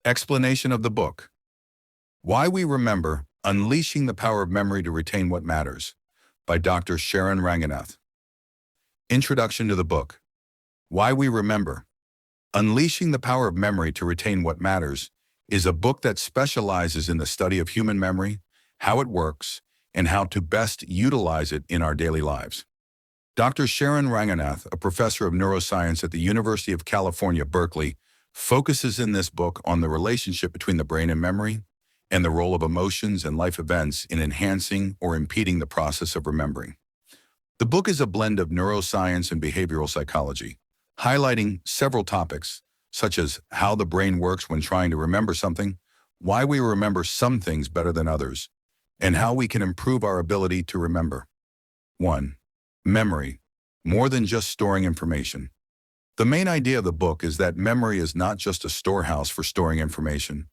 Explanation of the book. Why We Remember, Unleashing the Power of Memory to Retain What Matters, by Dr. Sharan Ranganath. Introduction to the book. Why We Remember, Unleashing the Power of Memory to Retain What Matters is a book that specializes in the study of human memory, how it works, and how to best utilize it in our daily lives. Dr. Sharan Ranganath, a professor of neuroscience at the University of California, Berkeley, focuses in this book on the relationship between the brain and memory, and the role of emotions and life events in enhancing or impeding the process of remembering. The book is a blend of neuroscience and behavioral psychology, highlighting several topics, such as how the brain works when trying to remember something, why we remember some things better than others, and how we can improve our ability to remember. 1. Memory, more than just storing information. The main idea of the book is that memory is not just a storehouse for storing information,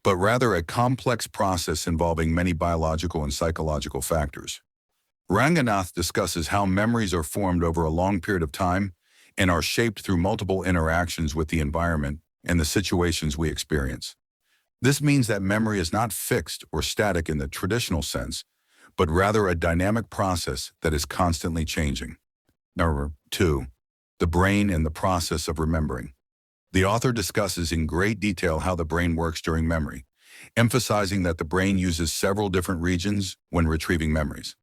but rather a complex process involving many biological and psychological factors. Ranganath discusses how memories are formed over a long period of time and are shaped through multiple interactions with the environment and the situations we experience. This means that memory is not fixed or static in the traditional sense, but rather a dynamic process that is constantly changing. Number 2. The brain and the process of remembering. The author discusses in great detail how the brain works during memory, emphasizing that the brain uses several different regions when retrieving memories.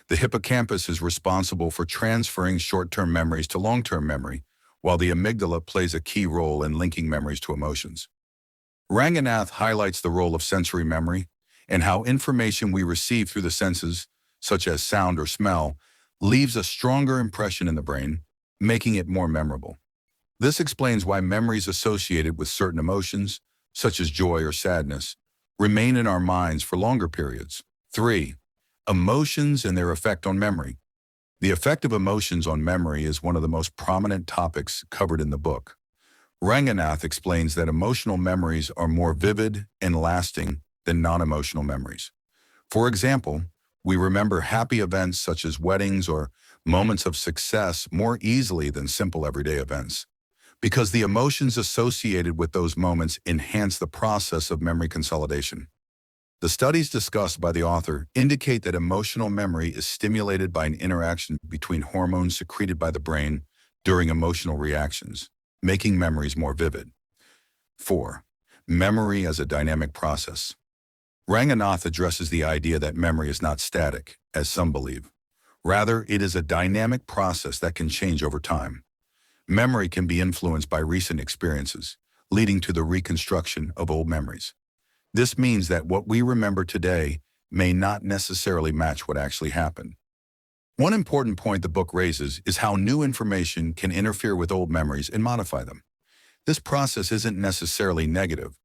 The hippocampus is responsible for transferring short-term memories to long-term memory, while the amygdala plays a key role in linking memories to emotions. Ranganath highlights the role of sensory memory and how information we receive through the senses, such as sound or smell, leaves a stronger impression in the brain, making it more memorable. This explains why memories associated with certain emotions, such as joy or sadness, remain in our minds for longer periods. 3. Emotions and their effect on memory. The effect of emotions on memory is one of the most prominent topics covered in the book. Ranganath explains that emotional memories are more vivid and lasting than non-emotional memories. For example, we remember happy events such as weddings or moments of success more easily than simple everyday events, because the emotions associated with those moments enhance the process of memory consolidation. The studies discussed by the author indicate that emotional memory is stimulated by an interaction between hormones secreted by the brain during emotional reactions, making memories more vivid. 4. Memory as a dynamic process. Ranganath addresses the idea that memory is not static, as some believe. Rather, it is a dynamic process that can change over time. Memory can be influenced by recent experiences, leading to the reconstruction of old memories. This means that what we remember today may not necessarily match what actually happened. One important point the book raises is how new information can interfere with old memories and modify them. This process isn't necessarily negative,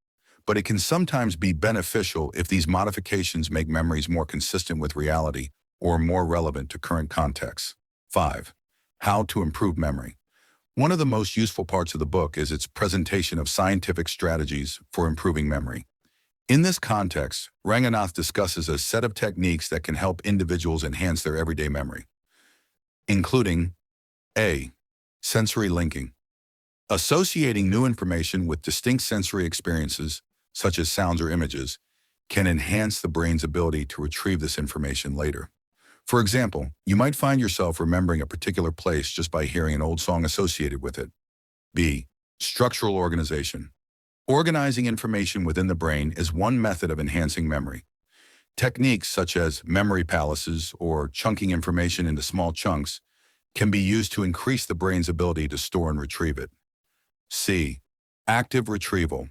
but it can sometimes be beneficial if these modifications make memories more consistent with reality or more relevant to current contexts. 5. How to improve memory. One of the most useful parts of the book is its presentation of scientific strategies for improving memory. In this context, Ranganath discusses a set of techniques that can help individuals enhance their everyday memory, including A. Sensory linking. Associating new information with distinct sensory experiences, such as sounds or images, can enhance the brain's ability to retrieve this information later. For example, you might find yourself remembering a particular place just by hearing an old song associated with it. B. Structural organization. Organizing information within the brain is one method of enhancing memory. Techniques such as memory palaces or chunking information into small chunks can be used to increase the brain's ability to store and retrieve it. C. Active retrieval.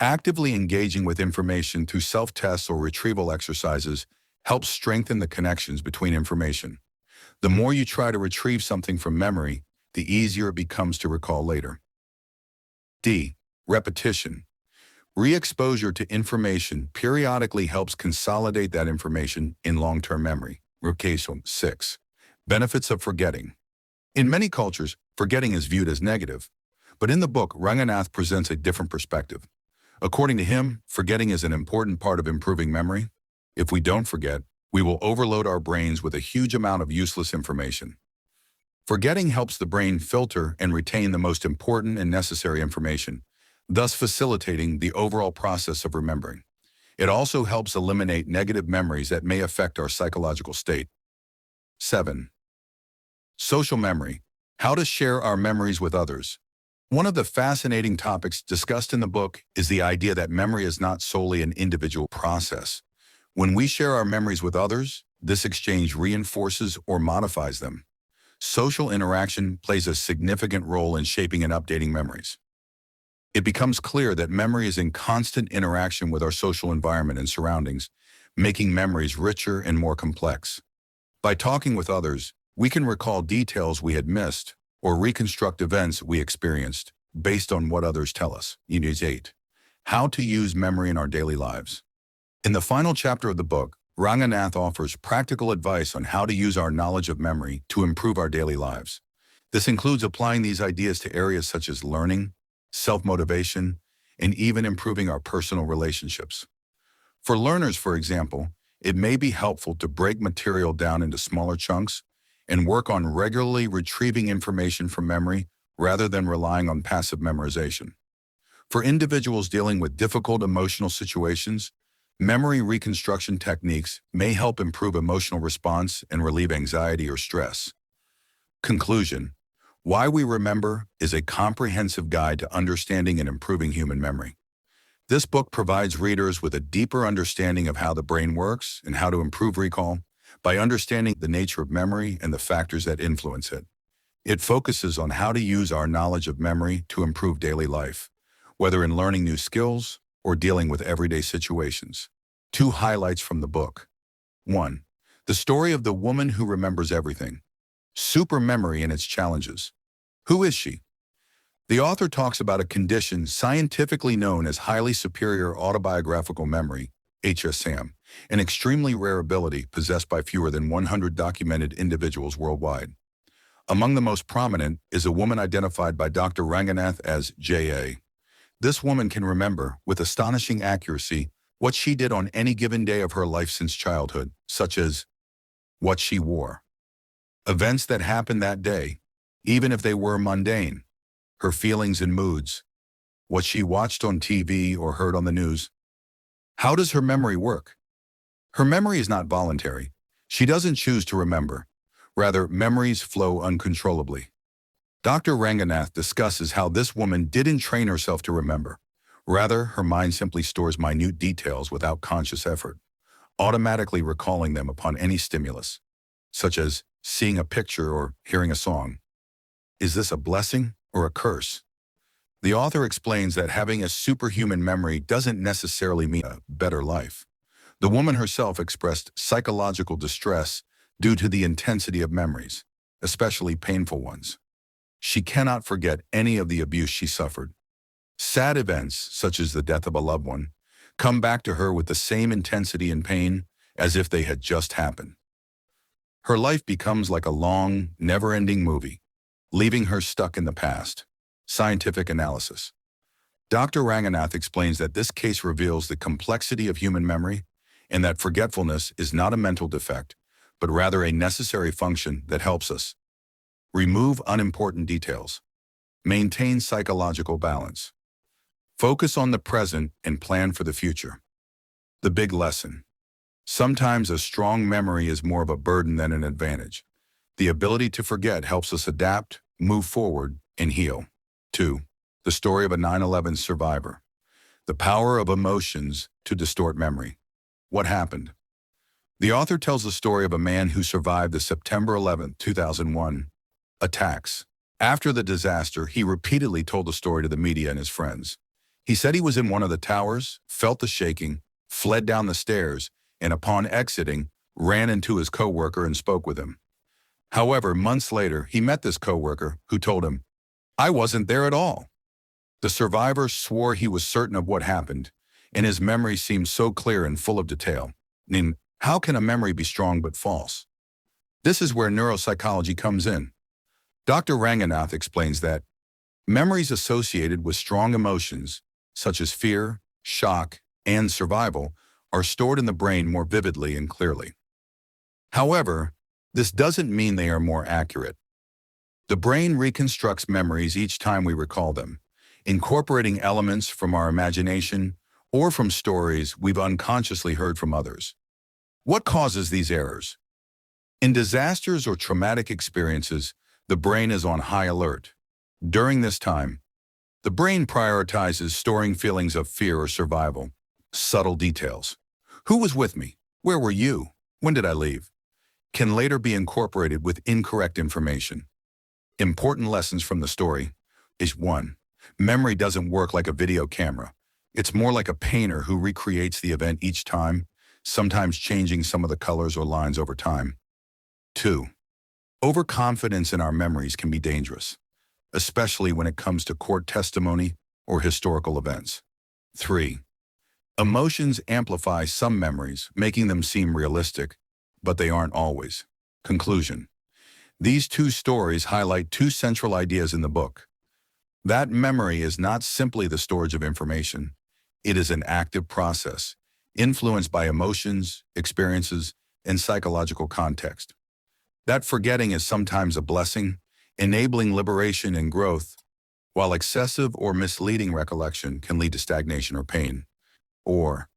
Actively engaging with information through self-tests or retrieval exercises helps strengthen the connections between information. The more you try to retrieve something from memory, the easier it becomes to recall later. D. Repetition. Re-exposure to information periodically helps consolidate that information in long-term memory. 6. Benefits of forgetting. In many cultures, forgetting is viewed as negative, but in the book, Ranganath presents a different perspective. According to him, forgetting is an important part of improving memory. If we don't forget, we will overload our brains with a huge amount of useless information. Forgetting helps the brain filter and retain the most important and necessary information, thus facilitating the overall process of remembering. It also helps eliminate negative memories that may affect our psychological state. 7. Social memory. How to share our memories with others. One of the fascinating topics discussed in the book is the idea that memory is not solely an individual process. When we share our memories with others, this exchange reinforces or modifies them. Social interaction plays a significant role in shaping and updating memories. It becomes clear that memory is in constant interaction with our social environment and surroundings, making memories richer and more complex. By talking with others, we can recall details we had missed or reconstruct events we experienced based on what others tell us. Unit 8. How to use memory in our daily lives. In the final chapter of the book, Ranganath offers practical advice on how to use our knowledge of memory to improve our daily lives. This includes applying these ideas to areas such as learning, self-motivation, and even improving our personal relationships. For learners, for example, it may be helpful to break material down into smaller chunks and work on regularly retrieving information from memory rather than relying on passive memorization. For individuals dealing with difficult emotional situations, memory reconstruction techniques may help improve emotional response and relieve anxiety or stress. Conclusion. Why We Remember is a comprehensive guide to understanding and improving human memory. This book provides readers with a deeper understanding of how the brain works and how to improve recall by understanding the nature of memory and the factors that influence it. It focuses on how to use our knowledge of memory to improve daily life, whether in learning new skills or dealing with everyday situations. 2 highlights from the book. 1. The story of the woman who remembers everything. Supermemory and its challenges. Who is she? The author talks about a condition scientifically known as highly superior autobiographical memory, HSAM, an extremely rare ability possessed by fewer than 100 documented individuals worldwide. Among the most prominent is a woman identified by Dr. Ranganath as J.A. This woman can remember, with astonishing accuracy, what she did on any given day of her life since childhood, such as what she wore, events that happened that day, even if they were mundane, her feelings and moods, what she watched on TV or heard on the news. How does her memory work? Her memory is not voluntary. She doesn't choose to remember. Rather, memories flow uncontrollably. Dr. Ranganath discusses how this woman didn't train herself to remember. Rather, her mind simply stores minute details without conscious effort, automatically recalling them upon any stimulus, such as seeing a picture or hearing a song. Is this a blessing or a curse? The author explains that having a superhuman memory doesn't necessarily mean a better life. The woman herself expressed psychological distress due to the intensity of memories, especially painful ones. She cannot forget any of the abuse she suffered. Sad events, such as the death of a loved one, come back to her with the same intensity and pain as if they had just happened. Her life becomes like a long, never-ending movie, leaving her stuck in the past. Scientific analysis. Dr. Ranganath explains that this case reveals the complexity of human memory and that forgetfulness is not a mental defect, but rather a necessary function that helps us remove unimportant details, maintain psychological balance, focus on the present, and plan for the future. The big lesson. Sometimes a strong memory is more of a burden than an advantage. The ability to forget helps us adapt, move forward, and heal. 2. The story of a 9/11 survivor. The power of emotions to distort memory. What happened? The author tells the story of a man who survived the September 11, 2001 attacks. After the disaster, he repeatedly told the story to the media and his friends. He said he was in one of the towers, felt the shaking, fled down the stairs, and upon exiting, ran into his coworker and spoke with him. However, months later, he met this coworker who told him, "I wasn't there at all." The survivor swore he was certain of what happened, and his memory seemed so clear and full of detail. How can a memory be strong but false? This is where neuropsychology comes in. Dr. Ranganath explains that memories associated with strong emotions, such as fear, shock, and survival, are stored in the brain more vividly and clearly. However, this doesn't mean they are more accurate. The brain reconstructs memories each time we recall them. incorporating elements from our imagination or from stories we've unconsciously heard from others. What causes these errors? In disasters or traumatic experiences, the brain is on high alert. During this time, the brain prioritizes storing feelings of fear or survival. Subtle details. Who was with me? Where were you? When did I leave? Can later be incorporated with incorrect information. Important lessons from the story is 1. Memory doesn't work like a video camera. It's more like a painter who recreates the event each time, sometimes changing some of the colors or lines over time. 2. Overconfidence in our memories can be dangerous, especially when it comes to court testimony or historical events. 3. Emotions amplify some memories, making them seem realistic, but they aren't always. Conclusion. These 2 stories highlight 2 central ideas in the book. That memory is not simply the storage of information. It is an active process, influenced by emotions, experiences, and psychological context. That forgetting is sometimes a blessing, enabling liberation and growth, while excessive or misleading recollection can lead to stagnation or pain. Or,